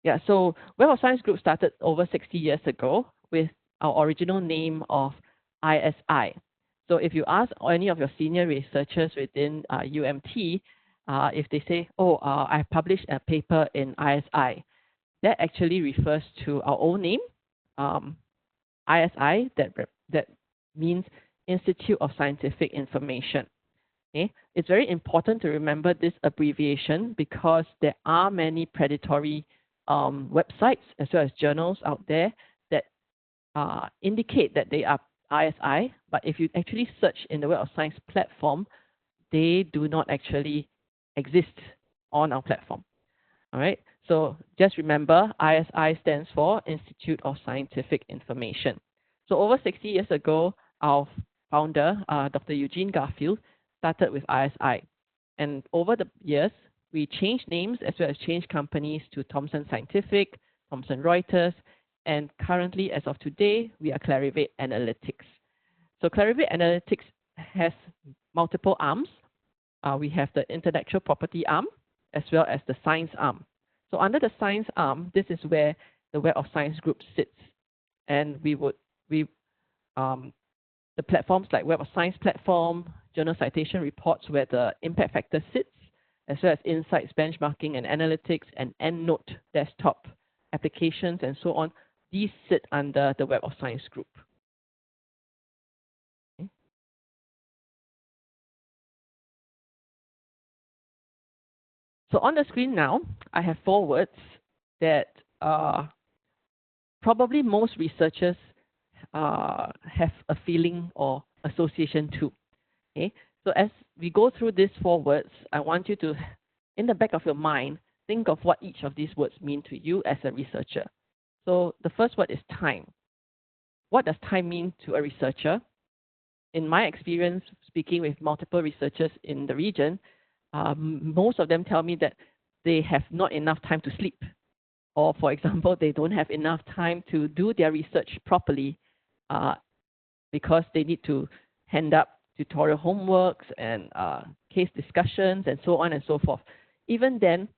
Yeah, so Web of Science Group started over 60 years ago with our original name of ISI. So if you ask any of your senior researchers within UMT, if they say, oh, I published a paper in ISI, that actually refers to our own name, ISI, that means Institute of Scientific Information. Okay? It's very important to remember this abbreviation because there are many predatory websites as well as journals out there that indicate that they are ISI, but if you actually search in the Web of Science platform, they do not actually exist on our platform. All right, so just remember ISI stands for Institute of Scientific Information. So over 60 years ago, our founder, Dr. Eugene Garfield, started with ISI. And over the years, we changed names as well as changed companies to Thomson Scientific, Thomson Reuters, and currently, as of today, we are Clarivate Analytics. So Clarivate Analytics has multiple arms. We have the intellectual property arm as well as the science arm. So under the science arm, this is where the Web of Science Group sits. And the platforms like Web of Science platform, journal citation reports where the impact factor sits, as well as insights, benchmarking, and analytics, and EndNote desktop applications, and so on. These sit under the Web of Science Group. Okay. So on the screen now, I have 4 words that probably most researchers have a feeling or association to. Okay, so as we go through these 4 words, I want you to, in the back of your mind, think of what each of these words mean to you as a researcher. So the first word is time. What does time mean to a researcher? In my experience, speaking with multiple researchers in the region, most of them tell me that they have not enough time to sleep. Or, for example, they don't have enough time to do their research properly because they need to hand up tutorial homeworks and case discussions and so on and so forth. Even then,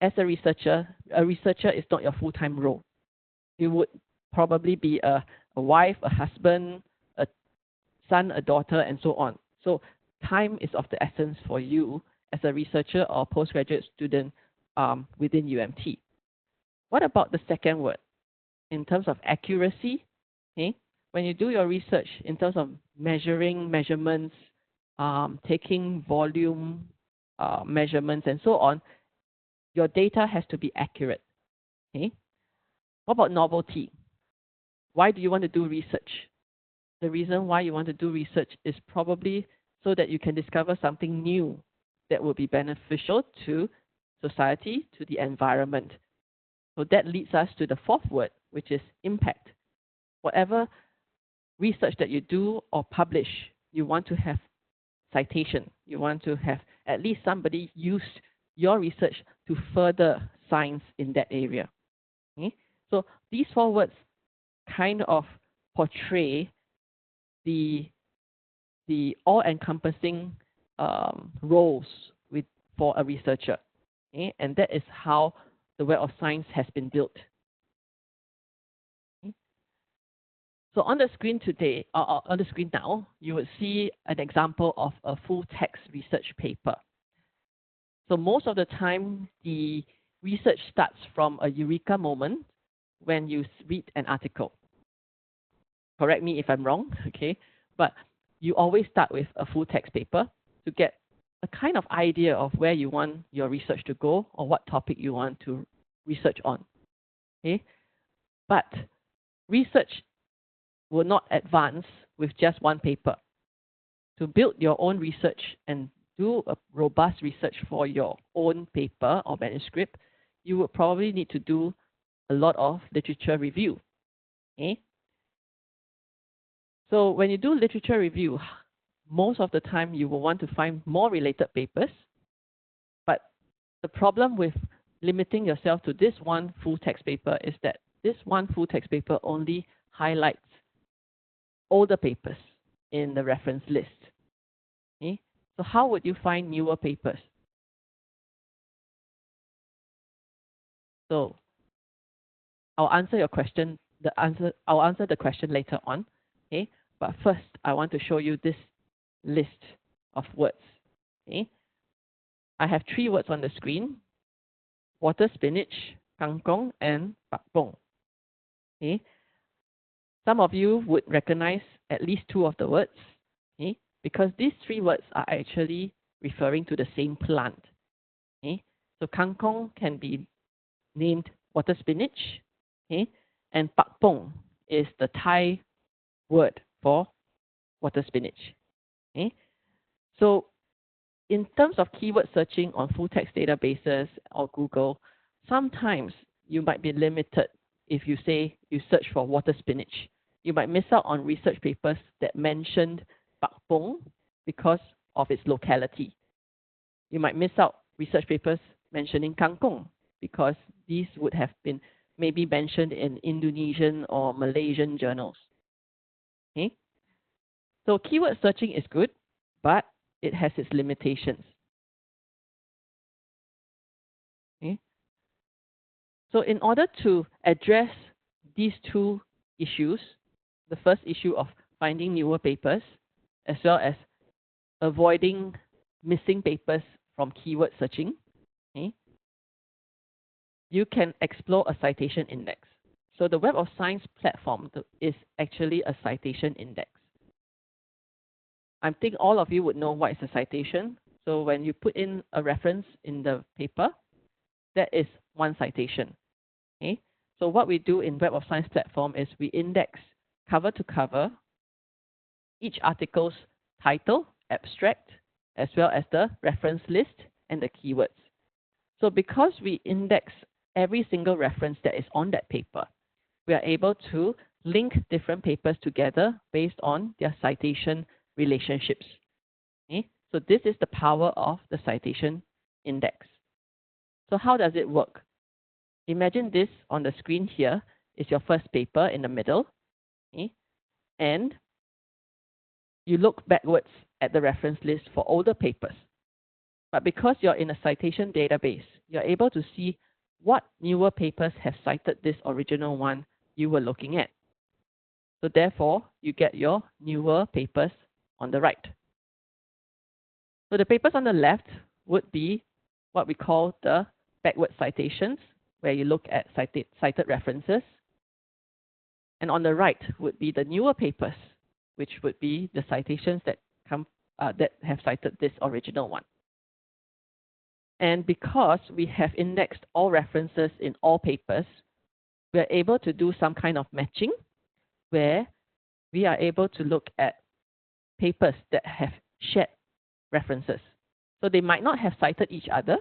as a researcher is not your full-time role. You would probably be a wife, a husband, a son, a daughter, and so on. So time is of the essence for you as a researcher or postgraduate student within UMT. What about the second word? In terms of accuracy, okay? When you do your research in terms of measurements, taking volume measurements, and so on, your data has to be accurate. Okay? What about novelty? Why do you want to do research? The reason why you want to do research is probably so that you can discover something new that will be beneficial to society, to the environment. So that leads us to the 4th word, which is impact. Whatever research that you do or publish, you want to have citation. You want to have at least somebody use your research to further science in that area. Okay? So these 4 words kind of portray the all-encompassing roles for a researcher. Okay? And that is how the Web of Science has been built. Okay? So on the screen today, on the screen now, you would see an example of a full-text research paper. So most of the time, the research starts from a eureka moment when you read an article. Correct me if I'm wrong, okay? But you always start with a full-text paper to get a kind of idea of where you want your research to go or what topic you want to research on. Okay? But research will not advance with just one paper. To build your own research and do a robust research for your own paper or manuscript, you would probably need to do a lot of literature review. Okay? So when you do literature review, most of the time you will want to find more related papers. But the problem with limiting yourself to this one full text paper is that this one full text paper only highlights older papers in the reference list. Okay? So how would you find newer papers? So I'll answer your question. I'll answer the question later on. Okay, but first I want to show you this list of words. Okay, I have 3 words on the screen: water spinach, kangkong, and bakpong. Okay, some of you would recognize at least 2 of the words. Okay, because these 3 words are actually referring to the same plant. Okay, so kangkong can be named water spinach. Okay, and bakpong is the Thai word for water spinach. Okay, so in terms of keyword searching on full text databases or Google, sometimes you might be limited if you say you search for water spinach. You might miss out on research papers that mentioned bakpong because of its locality. You might miss out research papers mentioning kangkong because these would have been maybe mentioned in Indonesian or Malaysian journals. Okay? So keyword searching is good, but it has its limitations. Okay? So in order to address these 2 issues, the first issue of finding newer papers, as well as avoiding missing papers from keyword searching, okay, you can explore a citation index. So the Web of Science platform is actually a citation index. I think all of you would know what is a citation. So when you put in a reference in the paper, that is 1 citation. Okay? So what we do in Web of Science platform is we index cover to cover each article's title, abstract, as well as the reference list and the keywords. So because we index every single reference that is on that paper, we are able to link different papers together based on their citation relationships. Okay? So this is the power of the citation index. So how does it work? Imagine this on the screen here is your first paper in the middle, okay? And you look backwards at the reference list for older papers. But because you're in a citation database, you're able to see what newer papers have cited this original one you were looking at. So therefore, you get your newer papers on the right. So the papers on the left would be what we call the backward citations, where you look at cited references. And on the right would be the newer papers, which would be the citations that have cited this original one. And because we have indexed all references in all papers, we are able to do some kind of matching where we are able to look at papers that have shared references. So they might not have cited each other,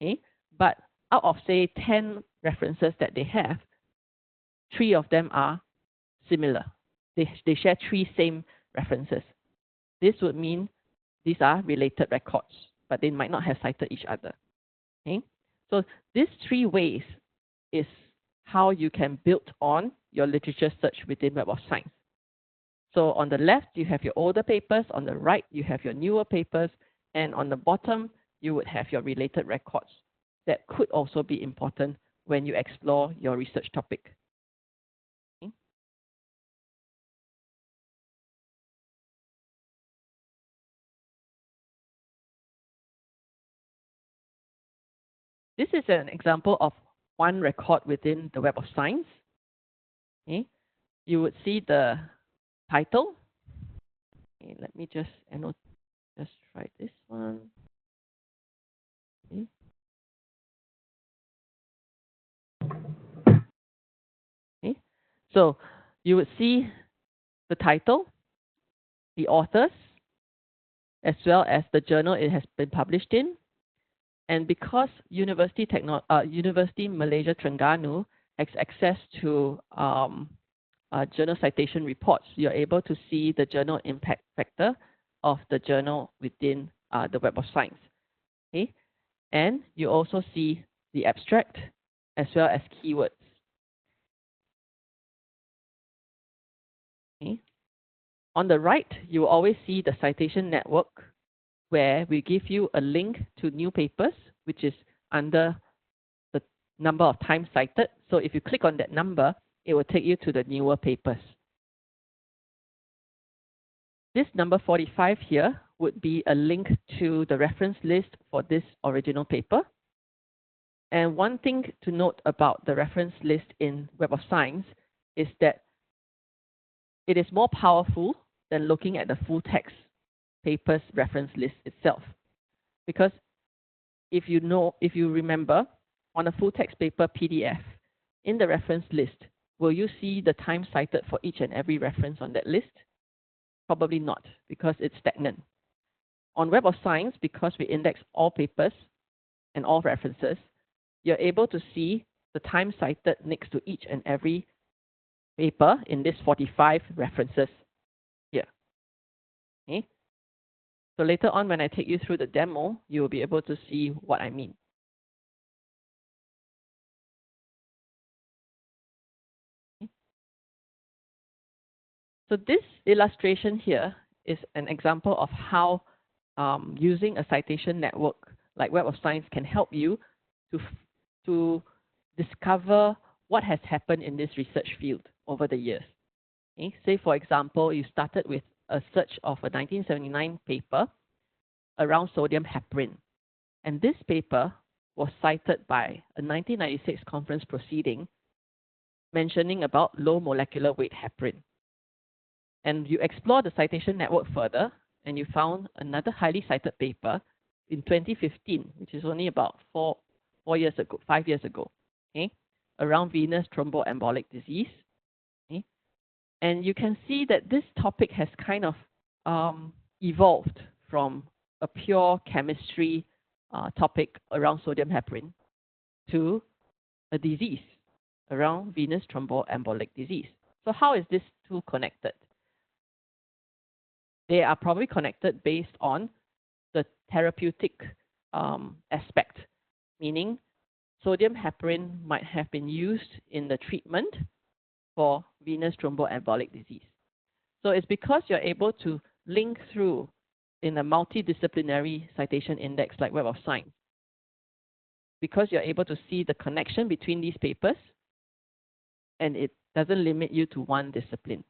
okay, but out of, say, 10 references that they have, 3 of them are similar. They share 3 same references. This would mean these are related records, but they might not have cited each other. Okay? So these 3 ways is how you can build on your literature search within Web of Science. So on the left, you have your older papers. On the right, you have your newer papers. And on the bottom, you would have your related records. That could also be important when you explore your research topic. Okay. This is an example of one record within the Web of Science. Okay. You would see the title. Okay, let me just try this one. Okay. Okay. So you would see the title, the authors, as well as the journal it has been published in. And because University Malaysia Terengganu has access to journal citation reports, you're able to see the journal impact factor of the journal within the Web of Science. Okay? And you also see the abstract as well as keywords. Okay? On the right, you will always see the citation network, where we give you a link to new papers, which is under number of times cited. So if you click on that number, it will take you to the newer papers. This number 45 here would be a link to the reference list for this original paper. And one thing to note about the reference list in Web of Science is that it is more powerful than looking at the full text paper's reference list itself. Because if you remember, on a full text paper PDF, in the reference list, will you see the time cited for each and every reference on that list? Probably not, because it's stagnant. On Web of Science, because we index all papers and all references, you're able to see the time cited next to each and every paper in this 45 references here. Okay? So later on, when I take you through the demo, you will be able to see what I mean. Okay? So this illustration here is an example of how using a citation network like Web of Science can help you to discover what has happened in this research field over the years. Okay? Say, for example, you started with a search of a 1979 paper around sodium heparin. And this paper was cited by a 1996 conference proceeding mentioning about low molecular weight heparin. And you explore the citation network further, and you found another highly cited paper in 2015, which is only about 5 years ago, okay, around venous thromboembolic disease. Okay? And you can see that this topic has kind of evolved from a pure chemistry topic around sodium heparin to a disease around venous thromboembolic disease. So how is this two connected? They are probably connected based on the therapeutic aspect, meaning sodium heparin might have been used in the treatment for venous thromboembolic disease. So it's because you're able to link through in a multidisciplinary citation index like Web of Science, because you're able to see the connection between these papers, and it doesn't limit you to one discipline.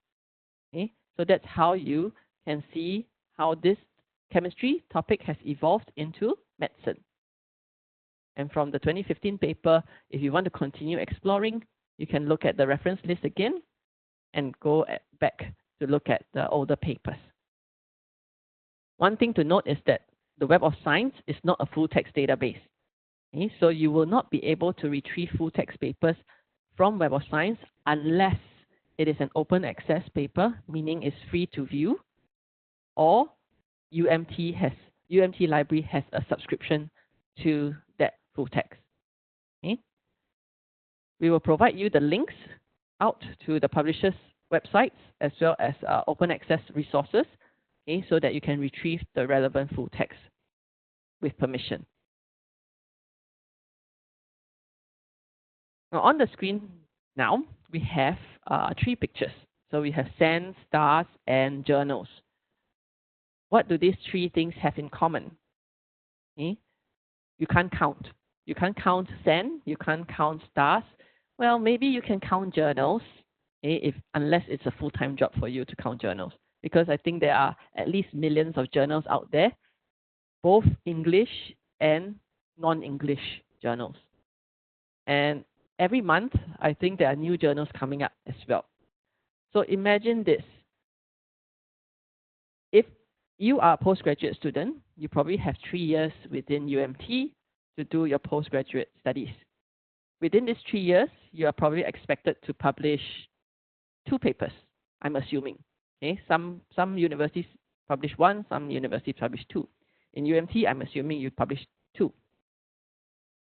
Okay? So that's how you can see how this chemistry topic has evolved into medicine. And from the 2015 paper, if you want to continue exploring, you can look at the reference list again and go back to look at the older papers. One thing to note is that the Web of Science is not a full text database. Okay? So you will not be able to retrieve full text papers from Web of Science unless it is an open access paper, meaning it's free to view, or UMT library has a subscription to that full text. Okay? We will provide you the links out to the publishers' websites as well as open access resources, okay, so that you can retrieve the relevant full text with permission. Now on the screen now, we have 3 pictures. So we have sands, stars, and journals. What do these 3 things have in common? Okay? You can't count. You can't count sand, you can't count stars. Well, maybe you can count journals, okay, unless it's a full-time job for you to count journals. Because I think there are at least millions of journals out there, both English and non-English journals. And every month, I think there are new journals coming up as well. So imagine this. If you are a postgraduate student, you probably have 3 years within UMT to do your postgraduate studies. Within these 3 years, you are probably expected to publish 2 papers, I'm assuming. Okay? Some universities publish 1, some universities publish 2. In UMT, I'm assuming you publish 2.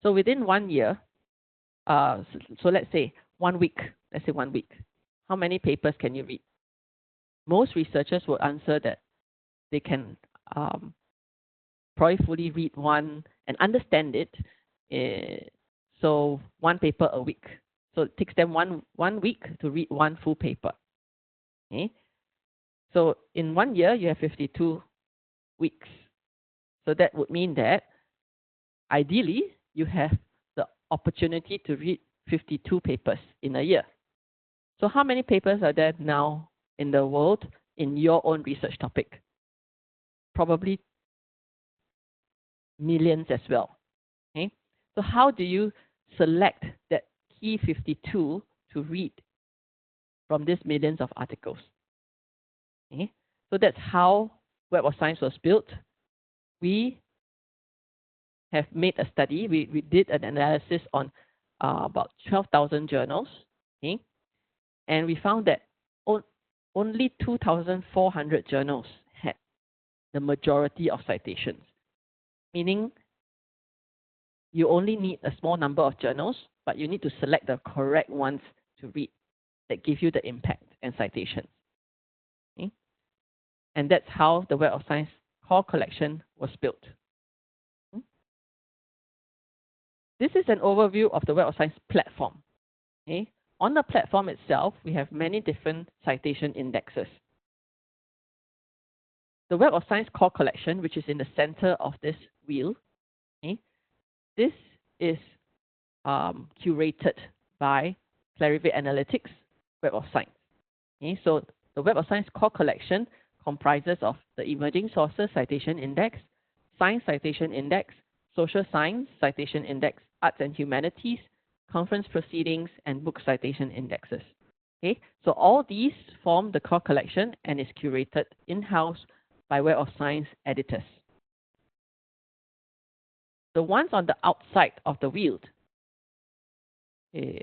So within 1 year, so let's say 1 week, how many papers can you read? Most researchers will answer that they can probably fully read 1 and understand it. So 1 paper a week. So it takes them one week to read 1 full paper. Okay? So in 1 year, you have 52 weeks. So that would mean that ideally, you have opportunity to read 52 papers in a year. So how many papers are there now in the world in your own research topic? Probably millions as well. Okay? So how do you select that key 52 to read from these millions of articles? Okay? So that's how Web of Science was built. We have made a study. We did an analysis on about 12,000 journals. Okay? And we found that only 2,400 journals had the majority of citations, meaning you only need a small number of journals, but you need to select the correct ones to read that give you the impact and citations. Okay? And that's how the Web of Science core collection was built. This is an overview of the Web of Science platform. Okay? On the platform itself, we have many different citation indexes. The Web of Science core collection, which is in the center of this wheel, okay, this is curated by Clarivate Analytics Web of Science. Okay, so the Web of Science core collection comprises of the Emerging Sources Citation Index, Science Citation Index, Social Science Citation Index, Arts and Humanities, Conference Proceedings, and Book Citation Indexes. Okay, so all these form the core collection and is curated in-house by Web of Science editors. The ones on the outside of the wheel. Okay,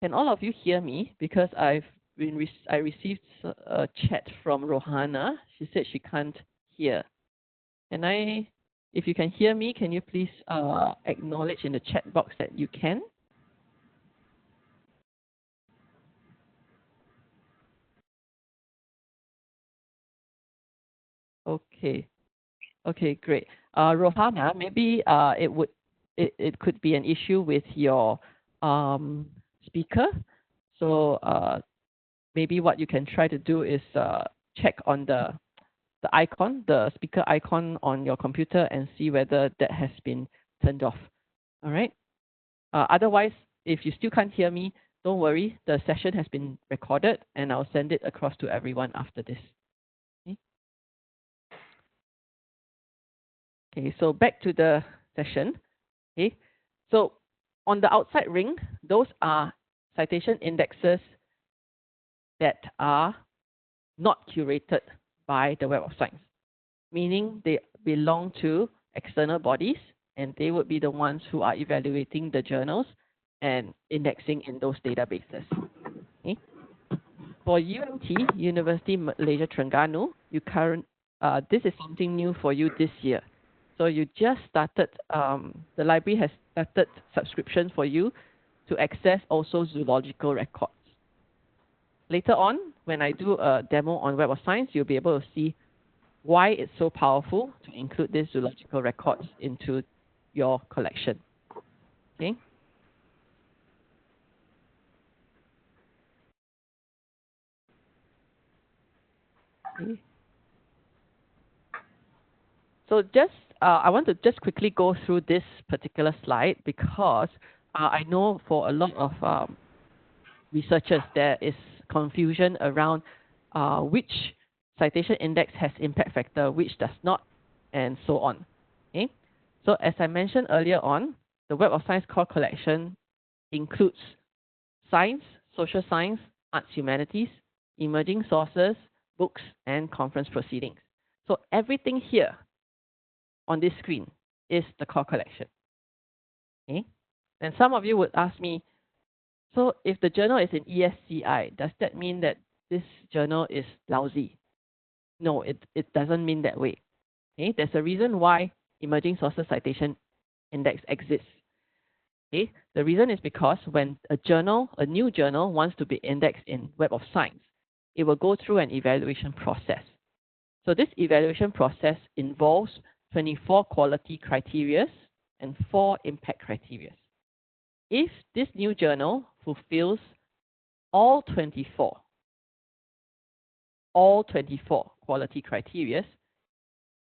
can all of you hear me? Because I received a chat from Rohana. She said she can't hear. If you can hear me, can you please acknowledge in the chat box that you can? Okay. Okay, great. Rohana, maybe it could be an issue with your speaker. So maybe what you can try to do is check on the icon, the speaker icon on your computer, and see whether that has been turned off. All right. Otherwise, if you still can't hear me, don't worry. The session has been recorded, and I'll send it across to everyone after this. Okay, so back to the session. Okay, so on the outside ring, those are citation indexes that are not curated by the Web of Science, meaning they belong to external bodies, and they would be the ones who are evaluating the journals and indexing in those databases. Okay. For UMT, University Malaysia Terengganu, this is something new for you this year. So you just started, the library has started subscription for you to access also zoological records. Later on, when I do a demo on Web of Science, you'll be able to see why it's so powerful to include these zoological records into your collection. Okay. Okay. So just I want to just quickly go through this particular slide because I know for a lot of researchers there is confusion around which citation index has impact factor, which does not, and so on. Okay? So as I mentioned earlier on, the Web of Science core collection includes science, social science, arts, humanities, emerging sources, books, and conference proceedings. So everything here on this screen is the core collection. Okay? And some of you would ask me, so if the journal is in ESCI, does that mean that this journal is lousy? No, it doesn't mean that way. Okay? There's a reason why Emerging Sources Citation Index exists. Okay? The reason is because when a new journal wants to be indexed in Web of Science, it will go through an evaluation process. So this evaluation process involves 24 quality criteria and 4 impact criteria. If this new journal fulfills all 24 quality criteria,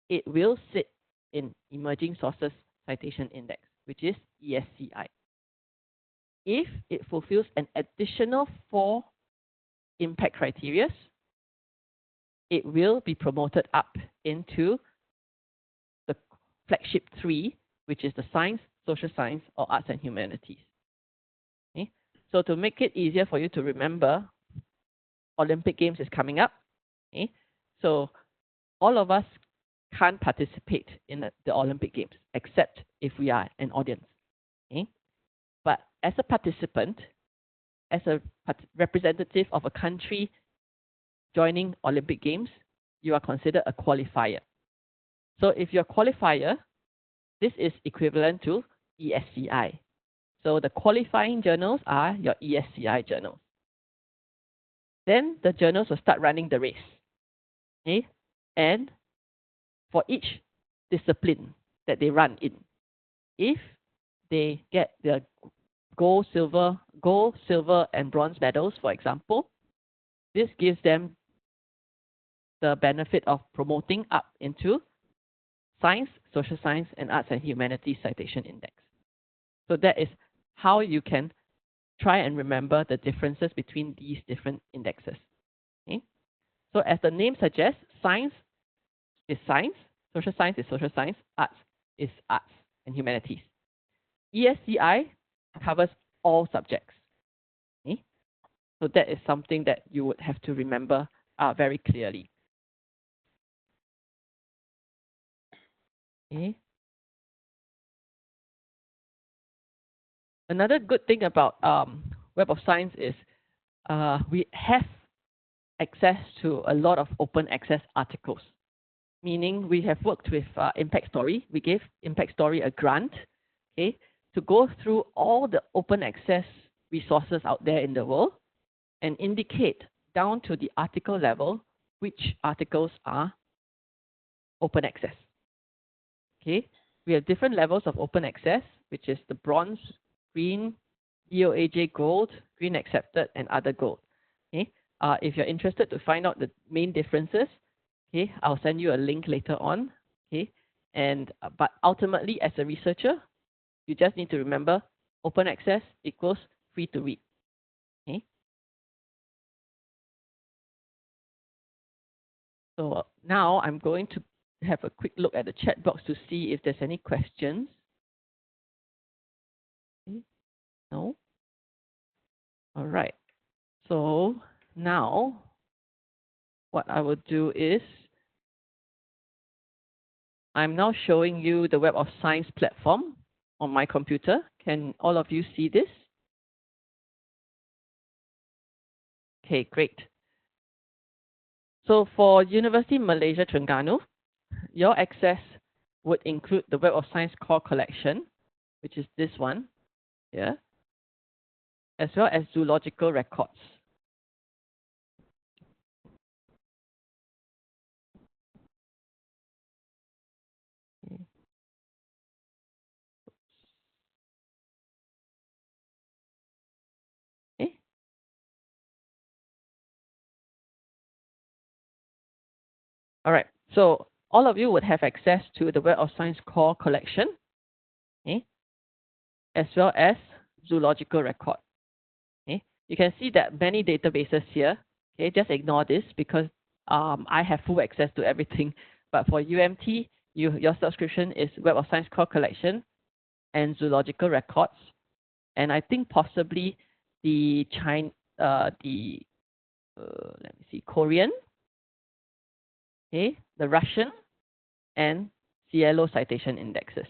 it will sit in Emerging Sources Citation Index, which is ESCI. If it fulfills an additional 4 impact criteria, it will be promoted up into the flagship 3, which is the science, social science, or arts and humanities. Okay? So to make it easier for you to remember, Olympic Games is coming up. Okay? So all of us can't participate in the Olympic Games except if we are an audience. Okay? But as a participant, as a representative of a country joining Olympic Games, you are considered a qualifier. So if you're a qualifier, this is equivalent to ESCI. So the qualifying journals are your ESCI journals. Then the journals will start running the race. Okay? And for each discipline that they run in, if they get the gold, silver, and bronze medals, for example, this gives them the benefit of promoting up into science, social science, and arts and humanities citation index. So that is how you can try and remember the differences between these different indexes. Okay? So as the name suggests, science is science, social science is social science, arts is arts and humanities. ESCI covers all subjects. Okay? So that is something that you would have to remember very clearly. Okay. Another good thing about Web of Science is we have access to a lot of open access articles, meaning we have worked with Impact Story. We gave Impact Story a grant, okay, to go through all the open access resources out there in the world and indicate down to the article level which articles are open access. Okay, we have different levels of open access, which is the bronze, green, DOAJ gold, green accepted, and other gold. Okay, if you're interested to find out the main differences, okay, I'll send you a link later on. Okay, and but ultimately, as a researcher, you just need to remember open access equals free to read. Okay. So now I'm going to have a quick look at the chat box to see if there's any questions. Okay. No? All right. So now what I will do is I'm now showing you the Web of Science platform on my computer. Can all of you see this? Okay, great. So for University Malaysia Terengganu, your access would include the Web of Science core collection, which is this one here, as well as zoological records. Okay. All right. So all of you would have access to the Web of Science core collection, okay, as well as zoological record. Okay. You can see that many databases here. Okay, just ignore this because I have full access to everything. But for UMT, your subscription is Web of Science core collection and zoological records, and I think possibly the let me see, Korean, okay, the Russian, and Cielo citation indexes.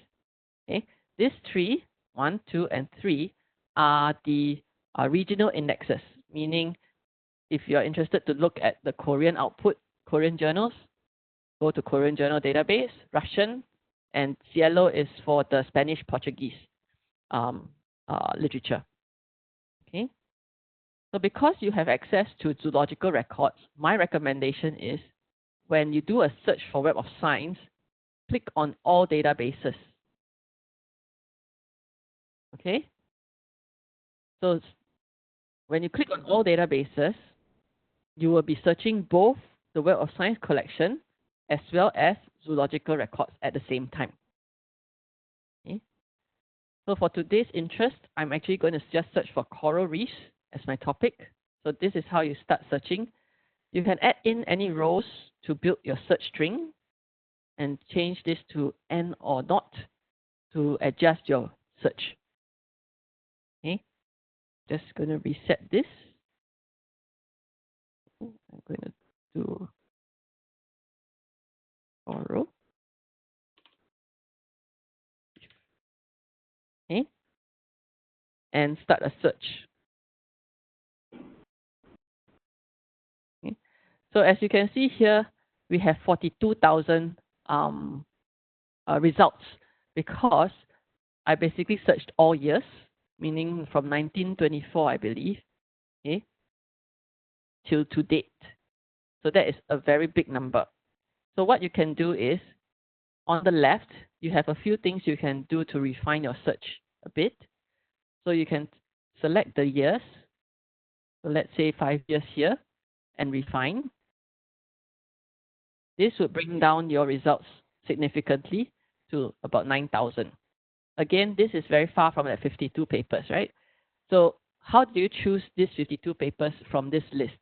Okay, these 3, 1, 2, and 3 are the regional indexes, meaning if you're interested to look at the Korean output, Korean journals, go to Korean journal database, Russian, and Cielo is for the Spanish, Portuguese literature. Okay. So because you have access to zoological records, my recommendation is when you do a search for Web of Science, click on all databases. Okay. So when you click on all databases, you will be searching both the Web of Science collection as well as zoological records at the same time. Okay. So for today's interest, I'm actually going to just search for coral reefs as my topic. So this is how you start searching. You can add in any rows to build your search string and change this to N or not to adjust your search. Okay, just going to reset this. I'm going to do coral. Okay, and start a search. Okay. So as you can see here, we have 42,000 results because I basically searched all years, meaning from 1924, I believe, okay, till to date. So that is a very big number. So what you can do is, on the left, you have a few things you can do to refine your search a bit. So you can select the years. So let's say 5 years here and refine. This would bring down your results significantly to about 9,000. Again, this is very far from the 52 papers, right? So how do you choose these 52 papers from this list?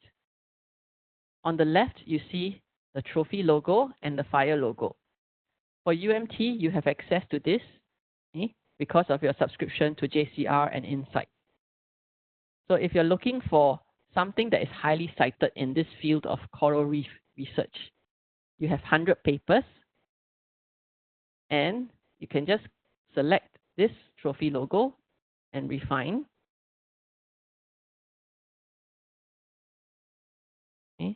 On the left, you see the trophy logo and the fire logo. For UMT, you have access to this because of your subscription to JCR and Insight. So if you're looking for something that is highly cited in this field of coral reef research, you have 100 papers, and you can just select this trophy logo and refine. Okay.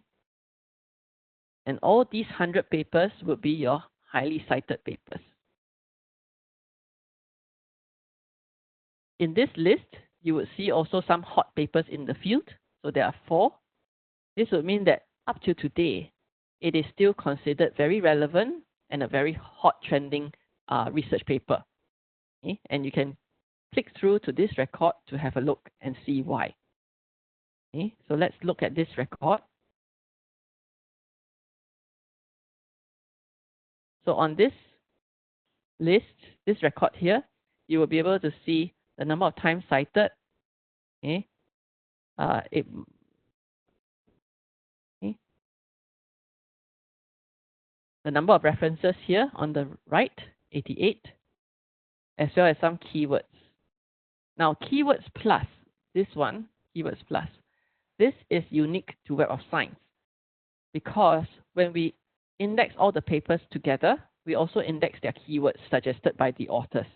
And all these 100 papers would be your highly cited papers. In this list, you would see also some hot papers in the field. So there are 4. This would mean that up to today, it is still considered very relevant and a very hot trending research paper. Okay? And you can click through to this record to have a look and see why. Okay? So let's look at this record. So on this list, this record here, you will be able to see the number of times cited. Okay? Okay. The number of references here on the right, 88, as well as some keywords. Now, keywords plus, this one, keywords plus, this is unique to Web of Science because when we index all the papers together, we also index their keywords suggested by the authors.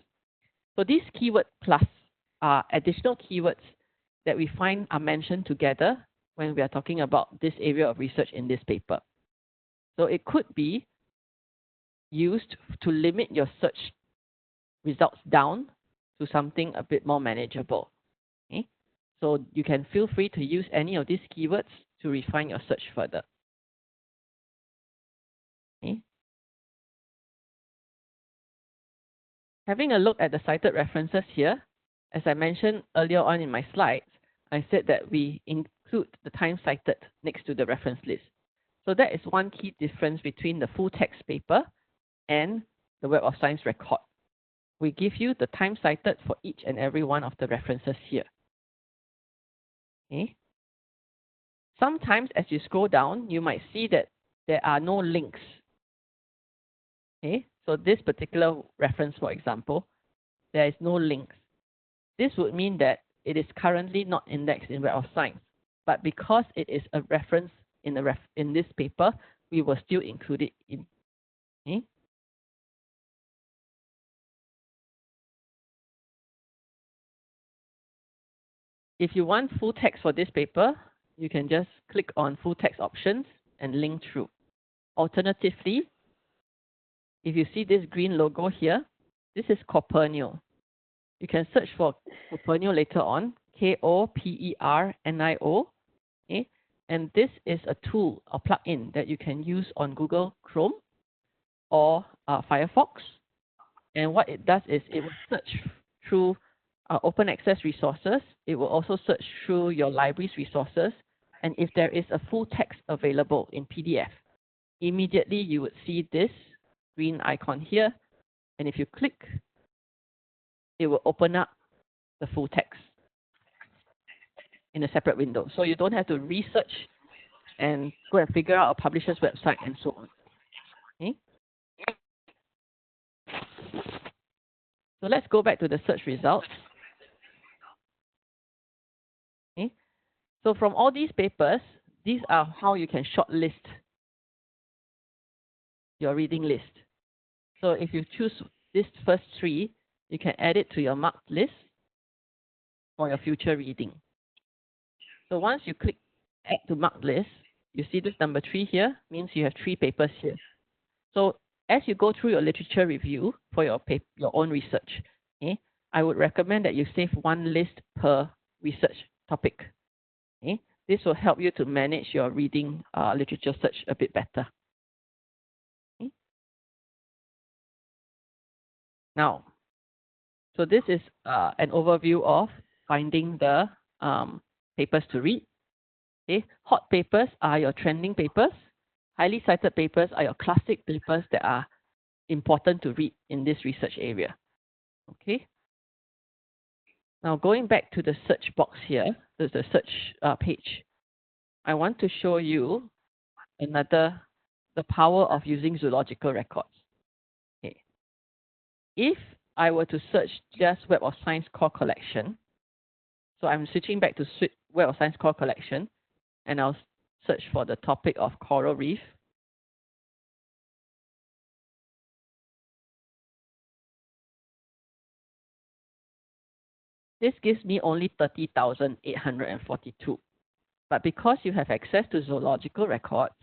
So these keyword plus are additional keywords that we find are mentioned together when we are talking about this area of research in this paper. So it could be used to limit your search results down to something a bit more manageable. Okay? So you can feel free to use any of these keywords to refine your search further. Okay? Having a look at the cited references here, as I mentioned earlier on in my slides, I said that we include the time cited next to the reference list. So that is one key difference between the full text paper and the Web of Science record. We give you the time cited for each and every one of the references here. Okay. Sometimes as you scroll down, you might see that there are no links. Okay. So this particular reference, for example, there is no links. This would mean that it is currently not indexed in Web of Science, but because it is a reference in this paper, we will still include it in. Okay. If you want full text for this paper, you can just click on full text options and link through. Alternatively, if you see this green logo here, this is Copernio. You can search for Copernio later on, K-O-P-E-R-N-I-O. Okay? And this is a tool or plugin that you can use on Google Chrome or Firefox. And what it does is it will search through open access resources. It will also search through your library's resources. And if there is a full text available in PDF, immediately you would see this green icon here. And if you click, it will open up the full text in a separate window. So you don't have to research and go and figure out a publisher's website and so on. Okay? So let's go back to the search results. Okay? So from all these papers, these are how you can shortlist your reading list. So if you choose these first three, you can add it to your marked list for your future reading. So once you click add to marked list, you see this number 3 here, means you have 3 papers here. So as you go through your literature review for your own research, okay, I would recommend that you save 1 list per research topic. Okay? This will help you to manage your reading literature search a bit better. Okay? Now, so this is an overview of finding the papers to read. Okay? Hot papers are your trending papers. Highly cited papers are your classic papers that are important to read in this research area. Okay. Now going back to the search box here, the search page, I want to show you the power of using zoological records. Okay. If I were to search just Web of Science core collection, so I'm switching back to Web of Science core collection, and I'll search for the topic of coral reef. This gives me only 30,842. But because you have access to zoological records,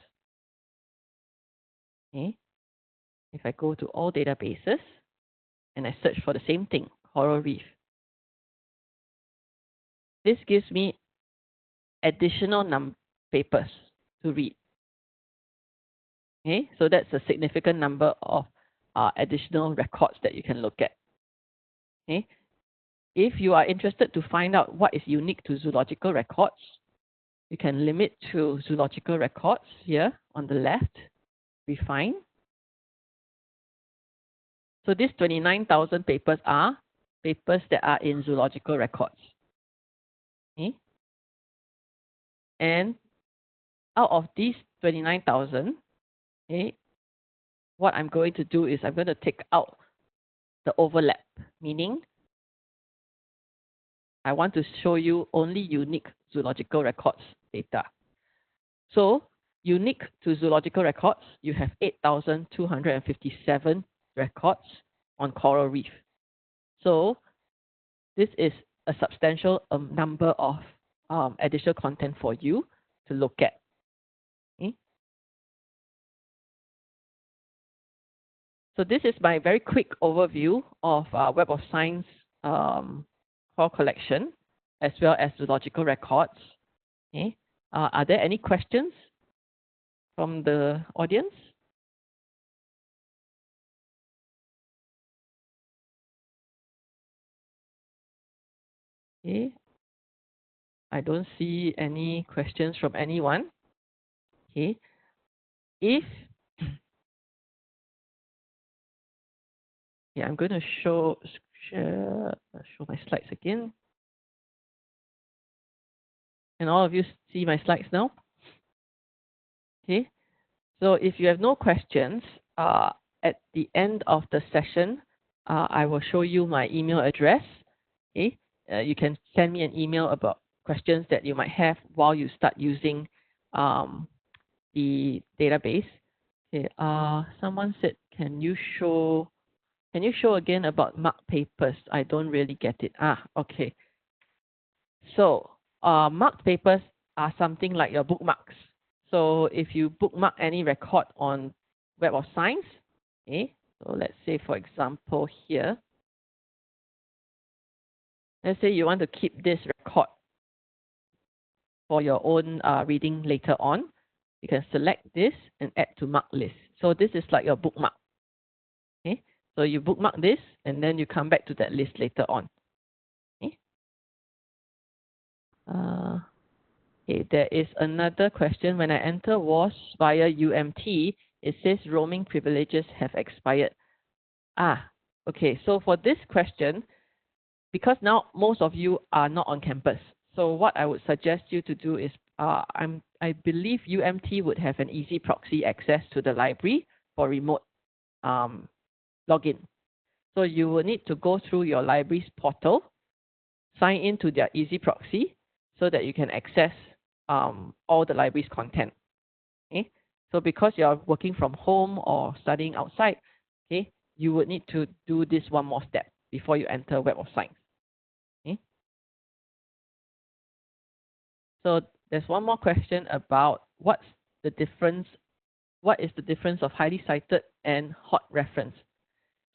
okay, if I go to all databases and I search for the same thing, coral reef, this gives me additional papers to read. Okay, so that's a significant number of additional records that you can look at. Okay, if you are interested to find out what is unique to zoological records, you can limit to zoological records here on the left, refine. So these 29,000 papers are papers that are in zoological records. Okay? And out of these 29,000, okay, what I'm going to do is I'm going to take out the overlap, meaning I want to show you only unique zoological records data. So unique to zoological records, you have 8,257 records on coral reef. So this is a substantial number of additional content for you to look at. Okay? So this is my very quick overview of Web of Science core collection as well as zoological records. Okay? Are there any questions from the audience? Okay. I don't see any questions from anyone. Okay. If yeah, I'm going to show my slides again. And all of you see my slides now? Okay. So if you have no questions, at the end of the session, I will show you my email address. Okay. You can send me an email about questions that you might have while you start using the database. Okay. Someone said, can you show again about marked papers? I don't really get it. Okay. So marked papers are something like your bookmarks. So if you bookmark any record on Web of Science, okay, so let's say for example here, let's say you want to keep this record for your own reading later on, you can select this and add to marked list. So this is like your bookmark. Okay, so you bookmark this and then you come back to that list later on. Okay. Okay, there is another question. When I enter WAS via UMT, it says roaming privileges have expired. Okay, so for this question, because now most of you are not on campus, so what I would suggest you to do is, I believe UMT would have an easy proxy access to the library for remote login. So you will need to go through your library's portal, sign into their easy proxy so that you can access all the library's content. Okay? So because you're working from home or studying outside, okay, you would need to do this one more step before you enter Web of Science. Okay? So there's one more question about what is the difference of highly cited and hot reference.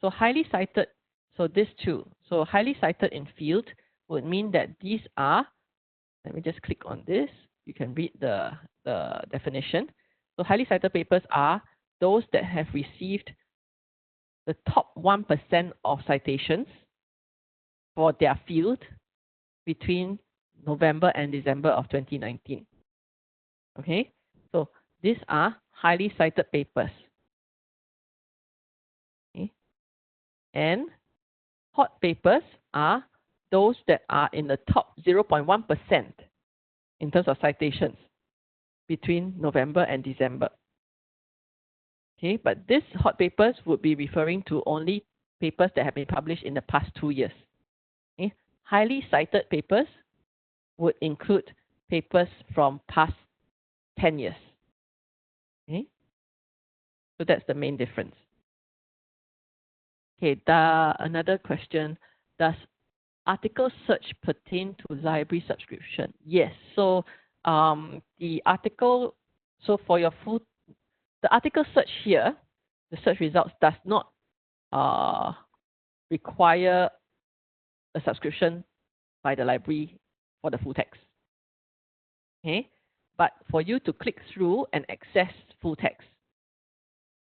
So highly cited, so these two. So highly cited in field would mean that these are, let me just click on this. You can read the definition. So highly cited papers are those that have received the top 1% of citations for their field between November and December of 2019. Okay, so these are highly cited papers. Okay, and hot papers are those that are in the top 0.1% in terms of citations between November and December. Okay, but these hot papers would be referring to only papers that have been published in the past 2 years. Okay, highly cited papers would include papers from past 10 years. Okay, so that's the main difference. Okay, another question, does article search pertain to library subscription? Yes, so the article, so for your full, the article search here, the search results does not require a subscription by the library for the full text. Okay, but for you to click through and access full text,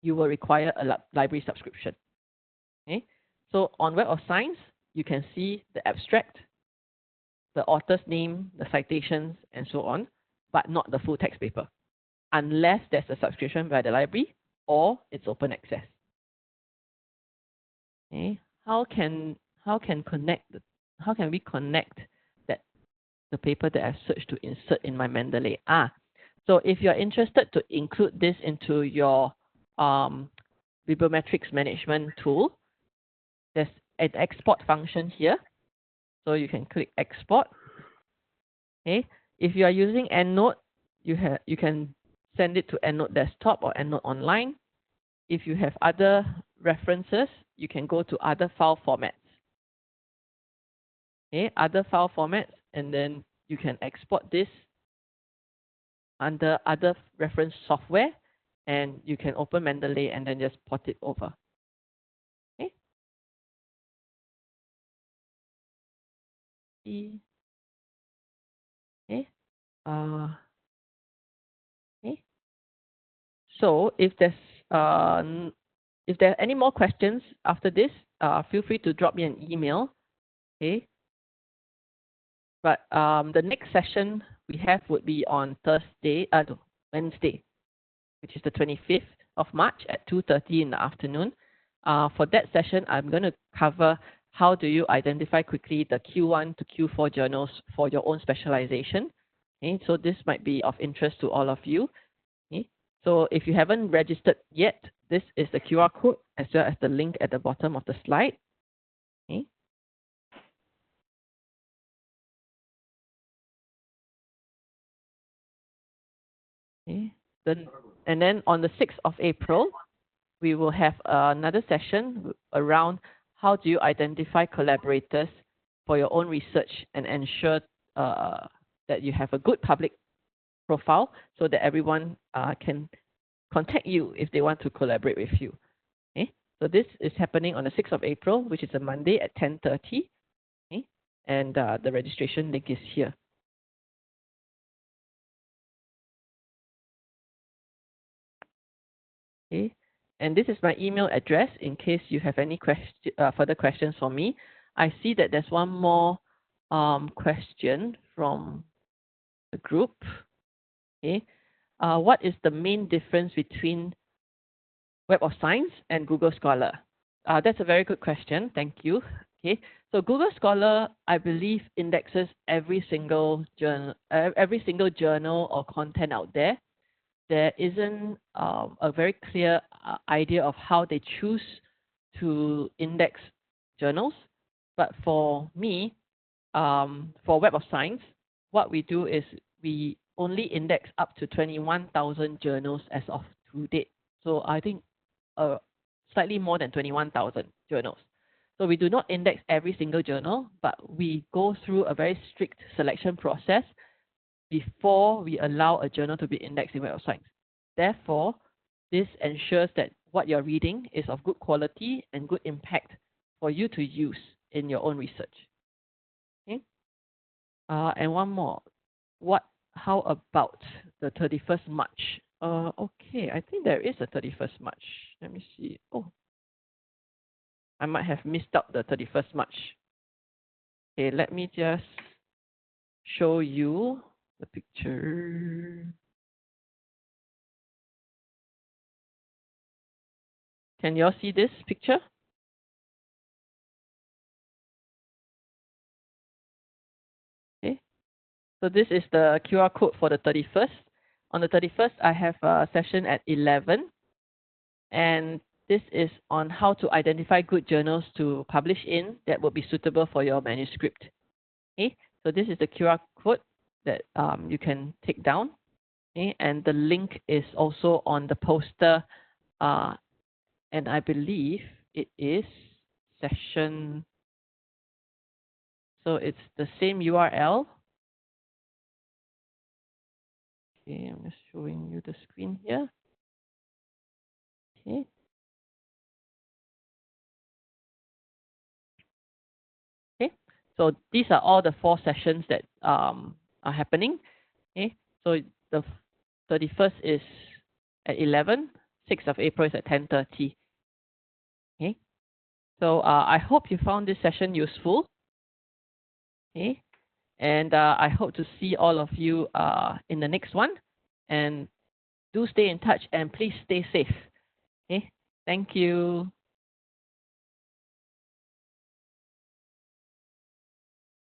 you will require a library subscription. Okay, so on Web of Science, you can see the abstract, the author's name, the citations, and so on, but not the full text paper, unless there's a subscription by the library or it's open access. Okay, how can we connect that the paper that I've searched to insert in my Mendeley? So if you're interested to include this into your bibliometrics management tool, there's an export function here. So you can click export. Okay, if you are using EndNote, you can send it to EndNote Desktop or EndNote Online. If you have other references, you can go to other file formats. Okay, other file formats, and then you can export this under other reference software, and you can open Mendeley and then just port it over. Okay. Okay. Okay. So if there are any more questions after this, feel free to drop me an email. Okay. But the next session we have would be on Wednesday, which is the 25th of March at 2:30 in the afternoon. For that session, I'm going to cover how do you identify quickly the Q1 to Q4 journals for your own specialization. Okay, so this might be of interest to all of you. Okay, so if you haven't registered yet, this is the QR code as well as the link at the bottom of the slide. Okay. Okay. And then on the 6th of April, we will have another session around how do you identify collaborators for your own research and ensure that you have a good public profile so that everyone can contact you if they want to collaborate with you. Okay? So this is happening on the 6th of April, which is a Monday at 10:30. Okay? And the registration link is here. Okay? And this is my email address in case you have any further questions for me. I see that there's one more question from the group. Okay, what is the main difference between Web of Science and Google Scholar? That's a very good question. Thank you. Okay, so Google Scholar, I believe, indexes every single journal or content out there. There isn't a very clear idea of how they choose to index journals. But for me, for Web of Science, what we do is we only index up to 21,000 journals as of to date. So I think slightly more than 21,000 journals. So we do not index every single journal, but we go through a very strict selection process before we allow a journal to be indexed in Web of Science. Therefore, this ensures that what you're reading is of good quality and good impact for you to use in your own research. Okay? And one more. How about the 31st March? Okay, I think there is a 31st March. Let me see. Oh, I might have missed out the 31st March. Okay, let me just show you the picture. Can you all see this picture? Okay, so this is the QR code for the 31st. On the 31st, I have a session at 11, and this is on how to identify good journals to publish in that will be suitable for your manuscript. Okay, so this is the QR code that you can take down. Okay, and the link is also on the poster, and I believe it is session. So it's the same URL. Okay, I'm just showing you the screen here. Okay. Okay, so these are all the 4 sessions that are happening. Okay, so the 31st is at 11, 6th of April is at 10:30. Okay, so I hope you found this session useful. Okay, and I hope to see all of you in the next one. And do stay in touch and please stay safe. Okay, thank you.